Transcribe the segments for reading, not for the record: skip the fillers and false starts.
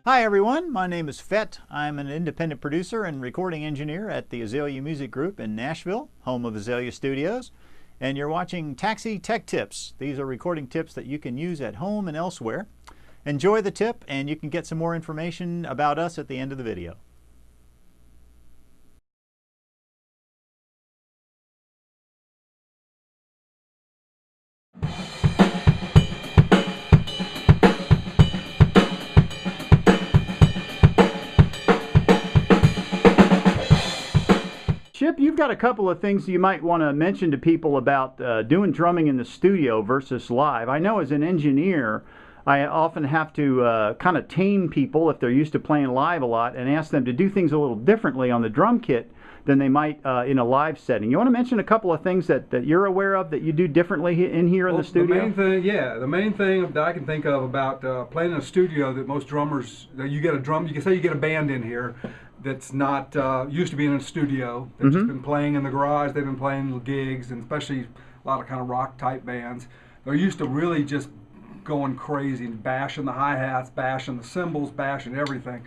Hi everyone, my name is Fett. I'm an independent producer and recording engineer at the Azalea Music Group in Nashville, home of Azalea Studios. And you're watching Taxi Tech Tips. These are recording tips that you can use at home and elsewhere. Enjoy the tip and you can get some more information about us at the end of the video. Chip, you've got a couple of things you might want to mention to people about doing drumming in the studio versus live. I know as an engineer, I often have to kind of tame people if they're used to playing live a lot and ask them to do things a little differently on the drum kit than they might in a live setting. You want to mention a couple of things that you're aware of that you do differently in here in the studio? The main thing that I can think of about playing in a studio that most drummers, you get a drum, you can say you get a band in here that's not used to being in a studio, that's just been playing in the garage, they've been playing gigs, and especially a lot of kind of rock type bands. They're used to really just going crazy and bashing the hi-hats, bashing the cymbals, bashing everything.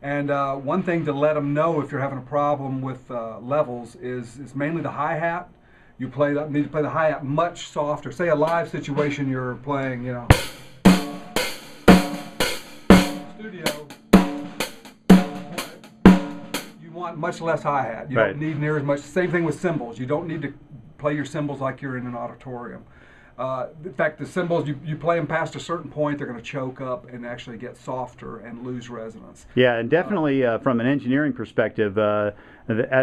And one thing to let them know if you're having a problem with levels is mainly the hi-hat. You need to play the hi-hat much softer. Say a live situation you're playing, you know, studio. You want much less hi-hat. You don't need near as much. Same thing with cymbals. You don't need to play your cymbals like you're in an auditorium. In fact, the cymbals, you play them past a certain point, they're going to choke up and actually get softer and lose resonance. Yeah, and definitely from an engineering perspective, at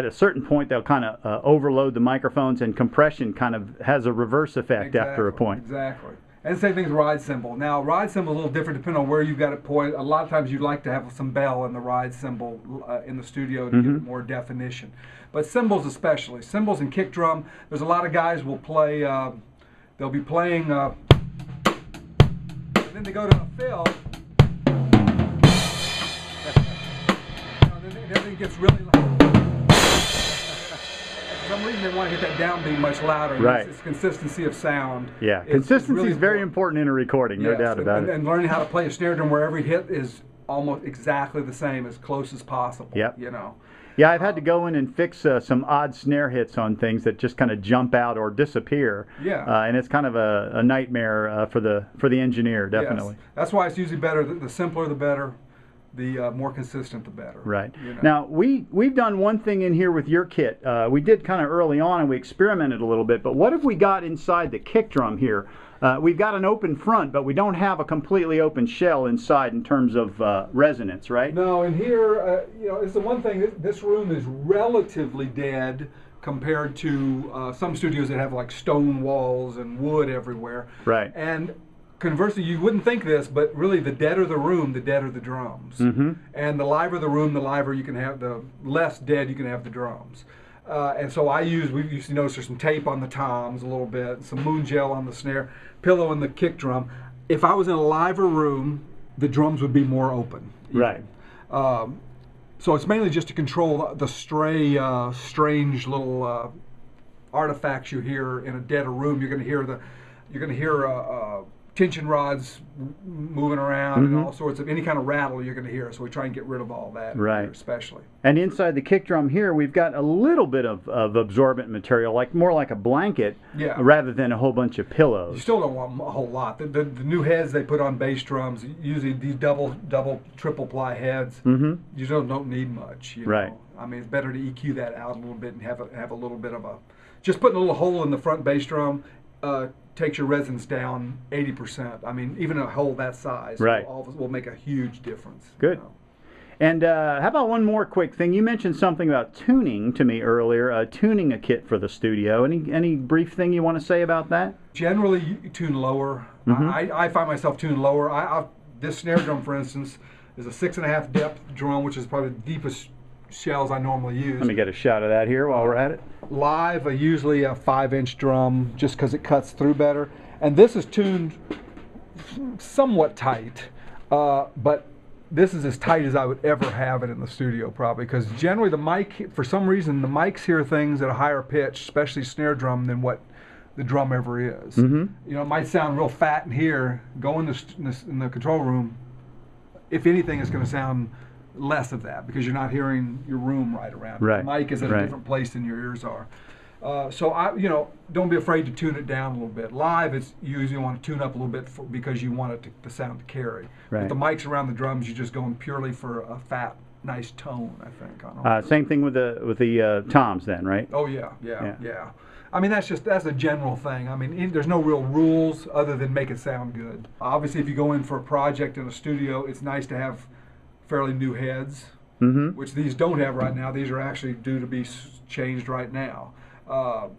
a certain point they'll kind of overload the microphones, and compression kind of has a reverse effect after a point. Exactly. And the same thing with ride cymbal. Now, ride cymbal is a little different depending on where you've got it pointed. A lot of times you'd like to have some bell in the ride cymbal in the studio to get more definition. But cymbals especially, cymbals and kick drum, there's a lot of guys will play, they'll be playing, and then they go to a fill, then it gets really loud. For some reason they want to hit that downbeat much louder. Right. It's consistency of sound. Yeah, consistency is very important in a recording, no doubt about it. And learning how to play a snare drum where every hit is almost exactly the same, as close as possible. Yep. You know. Yeah, I've had to go in and fix some odd snare hits on things that just kind of jump out or disappear. Yeah. And it's kind of a nightmare for the engineer, definitely. Yes. That's why it's usually better. The simpler, the better. The more consistent, the better. Right. You know? Now, we've done one thing in here with your kit. We did kind of early on, and we experimented a little bit. But what have we got inside the kick drum here? We've got an open front, but we don't have a completely open shell inside in terms of resonance, right? No, and here, you know, it's the one thing. This room is relatively dead compared to some studios that have like stone walls and wood everywhere. Right. And conversely, you wouldn't think this, but really, the deader the room, the deader the drums. And the liver the room, the liver you can have, the less dead you can have the drums. And so we used to notice there's some tape on the toms a little bit, some moon gel on the snare, pillow in the kick drum. If I was in a liver room, the drums would be more open. Right. So it's mainly just to control the stray, strange little artifacts you hear in a deader room. You're going to hear tension rods moving around and all sorts of any kind of rattle you're going to hear. So we try and get rid of all that, right? Especially. And inside the kick drum here, we've got a little bit of absorbent material, more like a blanket, rather than a whole bunch of pillows. You still don't want a whole lot. The new heads they put on bass drums, usually these double, triple ply heads, you don't need much. You know? I mean, it's better to EQ that out a little bit and have a little bit of just putting a little hole in the front bass drum. Takes your resonance down 80%. I mean, even a hole that size will make a huge difference. Good. You know? And how about one more quick thing? You mentioned something about tuning to me earlier, tuning a kit for the studio. Any brief thing you want to say about that? Generally, you tune lower. I find myself tuning lower. This snare drum, for instance, is a 6.5 depth drum, which is probably the deepest shells I normally use. Let me get a shot of that here while we're at it. Live, usually a 5-inch drum, just because it cuts through better. And this is tuned somewhat tight, but this is as tight as I would ever have it in the studio, probably, because generally the mic, for some reason, the mics hear things at a higher pitch, especially snare drum, than what the drum ever is. You know, it might sound real fat in here. Go in the control room, if anything, it's going to sound less of that because you're not hearing your room right around. Right. The mic is at a different place than your ears are. So don't be afraid to tune it down a little bit. Live, it's you usually want to tune up a little bit because you want it the sound to carry. Right. With the mics around the drums, you're just going purely for a fat, nice tone, I think. Same thing with the toms then, right? Oh yeah. I mean, that's a general thing. I mean, there's no real rules other than make it sound good. Obviously, if you go in for a project in a studio, it's nice to have fairly new heads, which these don't have right now. These are actually due to be changed right now. I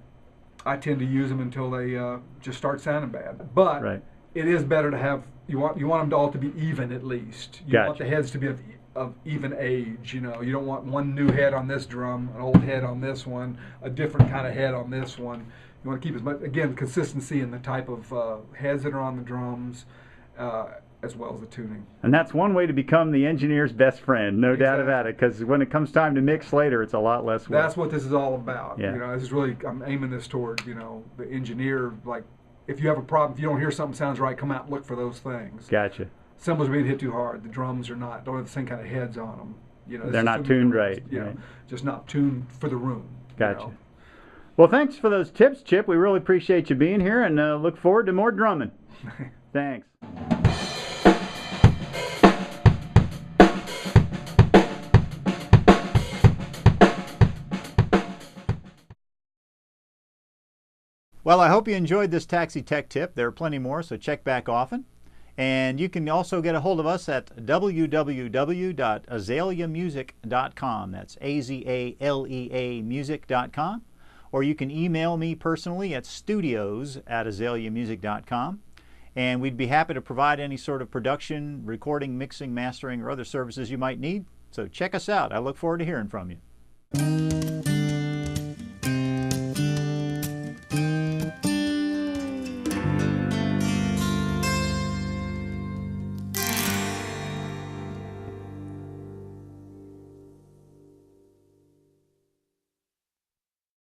tend to use them until they just start sounding bad. But it is better to have, you want them all to be even at least. You want the heads to be of even age. You don't want one new head on this drum, an old head on this one, a different kind of head on this one. You want to keep as much, again, consistency in the type of heads that are on the drums, as well as the tuning. And that's one way to become the engineer's best friend, no doubt about it, because when it comes time to mix later, it's a lot less work. That's what this is all about. Yeah. This is really, I'm aiming this toward, the engineer, like, if you have a problem, if you don't hear something sounds right, come out and look for those things. Gotcha. Cymbals are being hit too hard. The drums don't have the same kind of heads on them. They're not tuned right. Just not tuned for the room. Gotcha. Well, thanks for those tips, Chip. We really appreciate you being here, and look forward to more drumming. Thanks. Well, I hope you enjoyed this Taxi Tech tip. There are plenty more, so check back often. And you can also get a hold of us at www.azaleamusic.com. That's AZALEA music.com. Or you can email me personally at studios@azaleamusic.com. And we'd be happy to provide any sort of production, recording, mixing, mastering, or other services you might need. So check us out. I look forward to hearing from you.